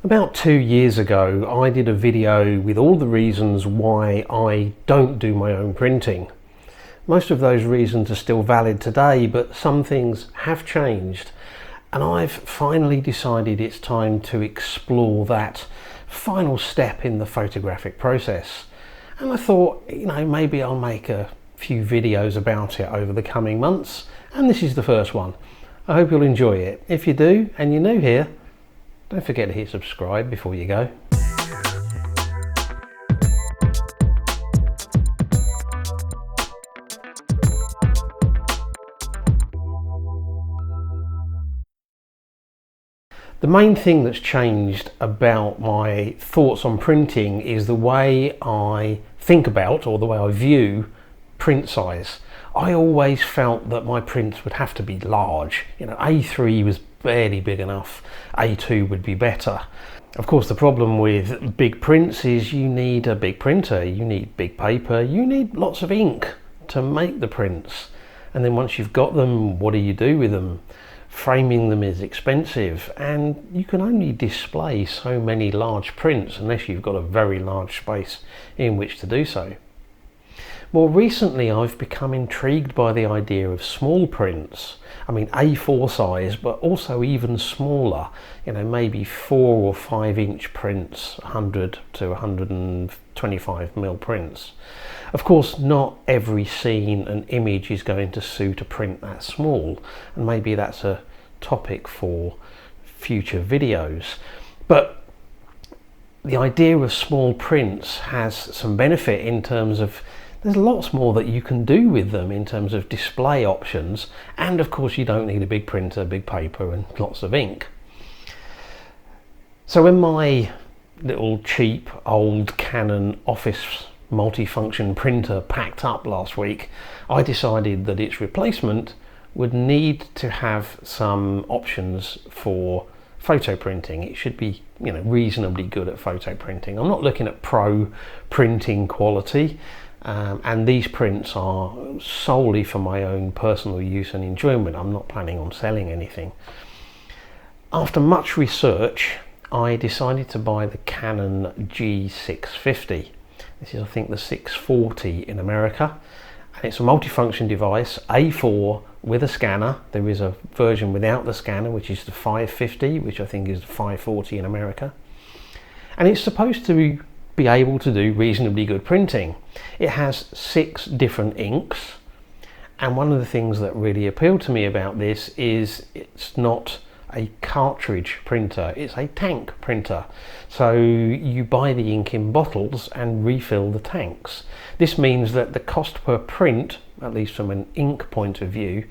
About 2 years ago, I did a video with all the reasons why I don't do my own printing. Most of those reasons are still valid today, but some things have changed, and I've finally decided it's time to explore that final step in the photographic process. And I thought, maybe I'll make a few videos about it over the coming months, and this is the first one. I hope you'll enjoy it. If you do, and you're new here, don't forget to hit subscribe before you go. The main thing that's changed about my thoughts on printing is the way I think about, or the way I view, print size. I always felt that my prints would have to be large. A3 was barely big enough, A2 would be better. Of course, the problem with big prints is you need a big printer, you need big paper, you need lots of ink to make the prints. And then once you've got them, what do you do with them? Framing them is expensive, and you can only display so many large prints unless you've got a very large space in which to do so. More recently, I've become intrigued by the idea of small prints. I mean, A4 size, but also even smaller, maybe 4 or 5 inch prints, 100 to 125 mil prints. Of course, not every scene and image is going to suit a print that small, and maybe that's a topic for future videos. But the idea of small prints has some benefit in terms of there's lots more that you can do with them in terms of display options, and of course you don't need a big printer, big paper and lots of ink. So when my little cheap old Canon Office multifunction printer packed up last week, I decided that its replacement would need to have some options for photo printing. It should be reasonably good at photo printing. I'm not looking at pro printing quality. And these prints are solely for my own personal use and enjoyment. I'm not planning on selling anything. After much research, I decided to buy the Canon G650. This is, I think, the 640 in America. And it's a multifunction device, A4 with a scanner. There is a version without the scanner, which is the 550, which I think is the 540 in America. And it's supposed to be able to do reasonably good printing. It has 6 different inks, and one of the things that really appealed to me about this is it's not a cartridge printer, it's a tank printer. So you buy the ink in bottles and refill the tanks. This means that the cost per print, at least from an ink point of view,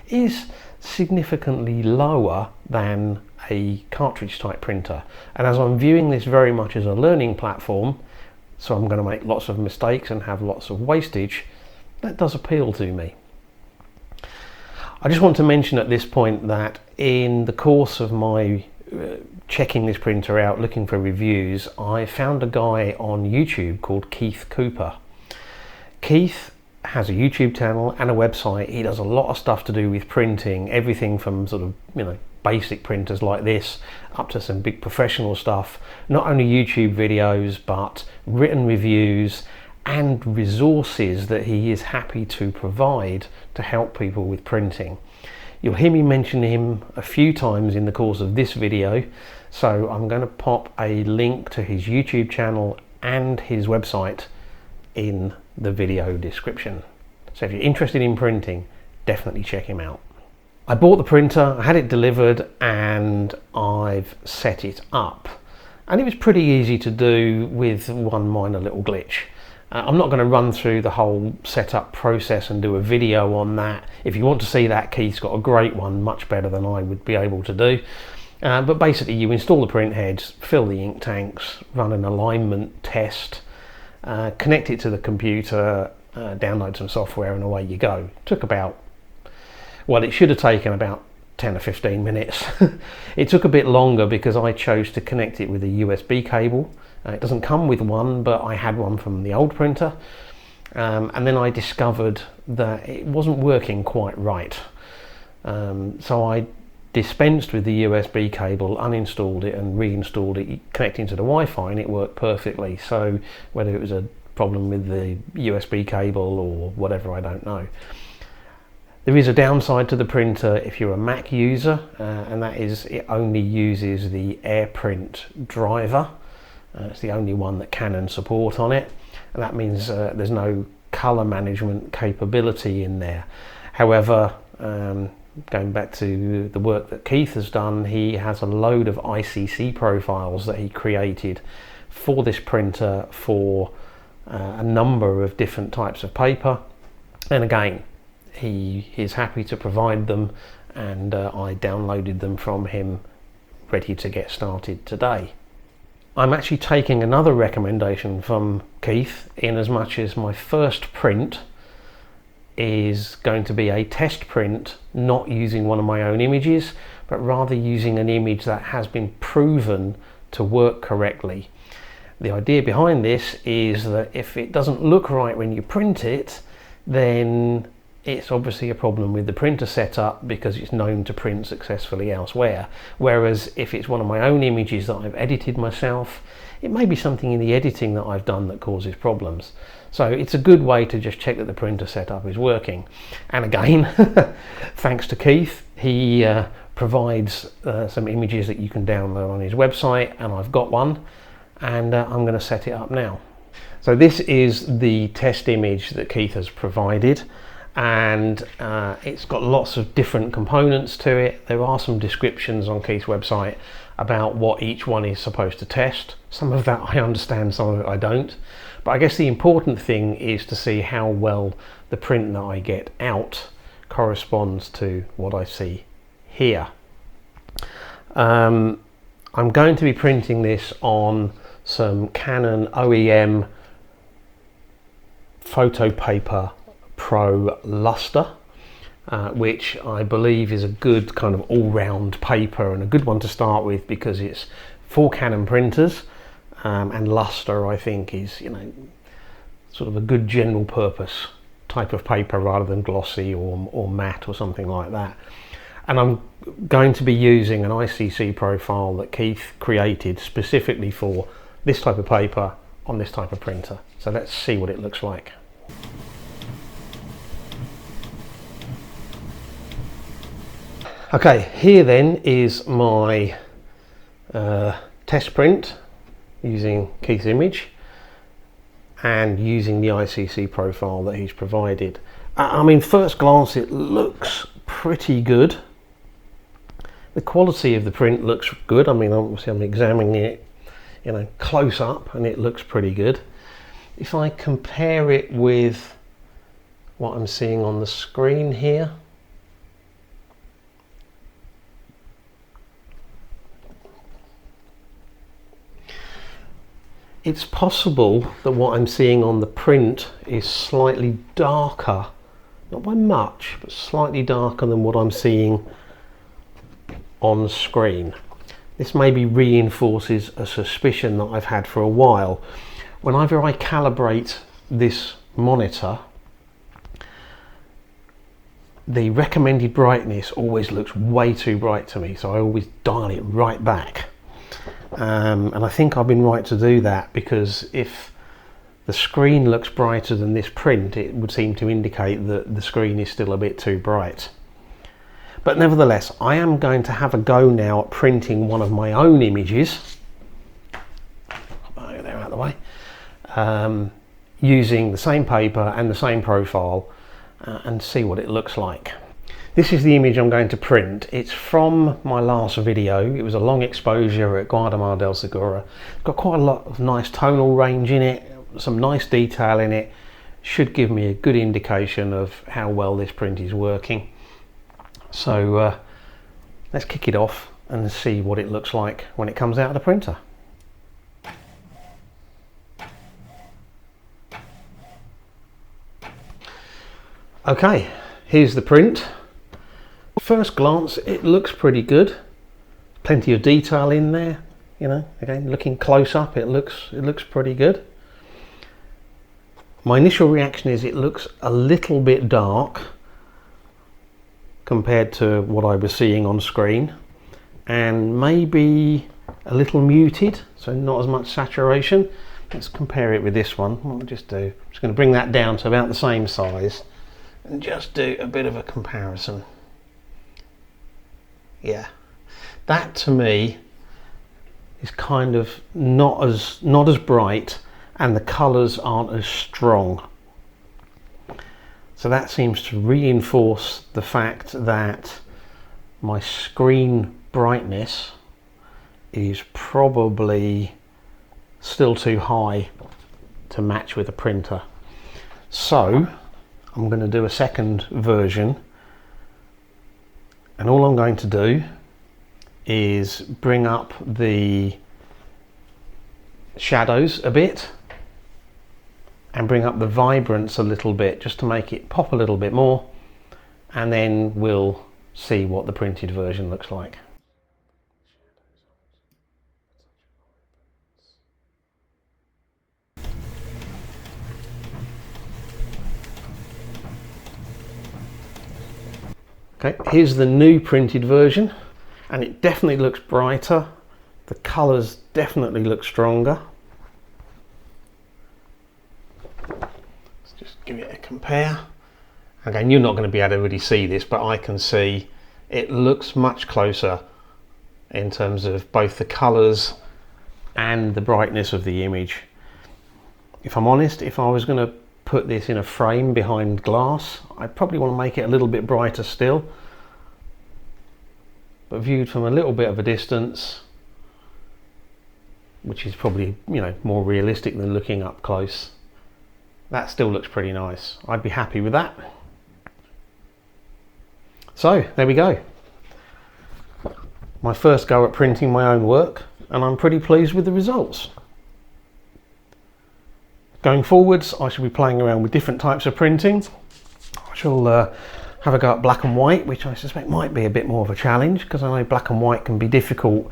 is significantly lower than a cartridge type printer. And as I'm viewing this very much as a learning platform, so I'm going to make lots of mistakes and have lots of wastage, that does appeal to me. I just want to mention at this point that in the course of my checking this printer out, looking for reviews, I found a guy on YouTube called Keith Cooper. Keith has a YouTube channel and a website. He does a lot of stuff to do with printing, everything from sort of basic printers like this up to some big professional stuff. Not only YouTube videos, but written reviews and resources that he is happy to provide to help people with printing. You'll hear me mention him a few times in the course of this video, so I'm going to pop a link to his YouTube channel and his website in the video description. So if you're interested in printing, definitely check him out. I bought the printer, I had it delivered, and I've set it up. And it was pretty easy to do with one minor little glitch. I'm not going to run through the whole setup process and do a video on that. If you want to see that, Keith's got a great one, much better than I would be able to do. But basically you install the print heads, fill the ink tanks, run an alignment test, connect it to the computer, download some software, and away you go. Took about, well, it should have taken about 10 or 15 minutes. It took a bit longer because I chose to connect it with a USB cable. It doesn't come with one, but I had one from the old printer. And then I discovered that it wasn't working quite right. So I dispensed with the USB cable, uninstalled it and reinstalled it, connecting to the Wi-Fi, and it worked perfectly. So whether it was a problem with the USB cable or whatever, I don't know. There is a downside to the printer if you're a Mac user, and that is it only uses the AirPrint driver. It's the only one that Canon support on it, and that means there's no color management capability in there. However, going back to the work that Keith has done, he has a load of ICC profiles that he created for this printer for a number of different types of paper, and again, he is happy to provide them, and I downloaded them from him ready to get started today. I'm actually taking another recommendation from Keith, in as much as my first print is going to be a test print, not using one of my own images, but rather using an image that has been proven to work correctly. The idea behind this is that if it doesn't look right when you print it, then it's obviously a problem with the printer setup, because it's known to print successfully elsewhere. Whereas if it's one of my own images that I've edited myself, it may be something in the editing that I've done that causes problems. So it's a good way to just check that the printer setup is working. And again, thanks to Keith, he provides some images that you can download on his website, and I've got one, and I'm going to set it up now. So this is the test image that Keith has provided, and it's got lots of different components to it. There are some descriptions on Keith's website about what each one is supposed to test. Some of that I understand, some of it I don't. But I guess the important thing is to see how well the print that I get out corresponds to what I see here. I'm going to be printing this on some Canon OEM photo paper Pro Luster, which I believe is a good kind of all-round paper, and a good one to start with because it's for Canon printers, and Luster I think is, you know, sort of a good general purpose type of paper rather than glossy or matte or something like that. And I'm going to be using an ICC profile that Keith created specifically for this type of paper on this type of printer. So let's see what it looks like. Okay, here then is my test print using Keith's image and using the ICC profile that he's provided. I mean, first glance it looks pretty good. The quality of the print looks good. I mean, obviously I'm examining it, you know, close up, and it looks pretty good. If I compare it with what I'm seeing on the screen here, it's possible that what I'm seeing on the print is slightly darker, not by much, but slightly darker than what I'm seeing on screen. This maybe reinforces a suspicion that I've had for a while. Whenever I calibrate this monitor, the recommended brightness always looks way too bright to me, so I always dial it right back. And I think I've been right to do that, because if the screen looks brighter than this print, it would seem to indicate that the screen is still a bit too bright. But nevertheless, I am going to have a go now at printing one of my own images. They're out of the way. Using the same paper and the same profile, and see what it looks like. This is the image I'm going to print. It's from my last video. It was a long exposure at Guardamar del Segura. It's got quite a lot of nice tonal range in it, some nice detail in it. Should give me a good indication of how well this print is working. So let's kick it off and see what it looks like when it comes out of the printer. Okay, here's the print. First glance, it looks pretty good. Plenty of detail in there, you know. Again, looking close up, it looks pretty good. My initial reaction is it looks a little bit dark. compared to what I was seeing on screen, and maybe a little muted, so not as much saturation. Let's compare it with this one. What I'll just do, I'm just going to bring that down to about the same size and just do a bit of a comparison. Yeah, that to me is kind of not as bright, and the colours aren't as strong. So that seems to reinforce the fact that my screen brightness is probably still too high to match with a printer. So I'm going to do a second version, and all I'm going to do is bring up the shadows a bit and bring up the vibrance a little bit, just to make it pop a little bit more, and then we'll see what the printed version looks like. Okay, here's the new printed version, and it definitely looks brighter. The colours definitely look stronger. Let's just give it a compare. Again, you're not going to be able to really see this, but I can see it looks much closer in terms of both the colours and the brightness of the image. If I'm honest, if I was going to put this in a frame behind glass, I'd probably want to make it a little bit brighter still. But viewed from a little bit of a distance, which is probably, you know, more realistic than looking up close, that still looks pretty nice. I'd be happy with that. So there we go. My first go at printing my own work, and I'm pretty pleased with the results. Going forwards, I shall be playing around with different types of printing. I shall have a go at black and white, which I suspect might be a bit more of a challenge, because I know black and white can be difficult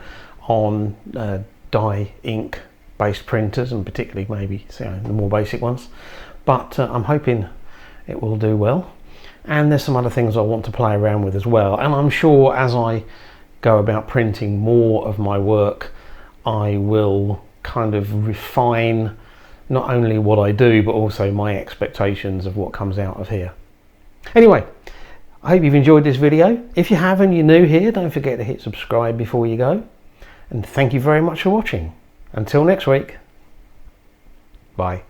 on dye ink based printers, and particularly maybe the more basic ones. But I'm hoping it will do well. And there's some other things I want to play around with as well. And I'm sure as I go about printing more of my work, I will kind of refine not only what I do, but also my expectations of what comes out of here. Anyway, I hope you've enjoyed this video. If you have and you're new here, don't forget to hit subscribe before you go. And thank you very much for watching. Until next week, bye.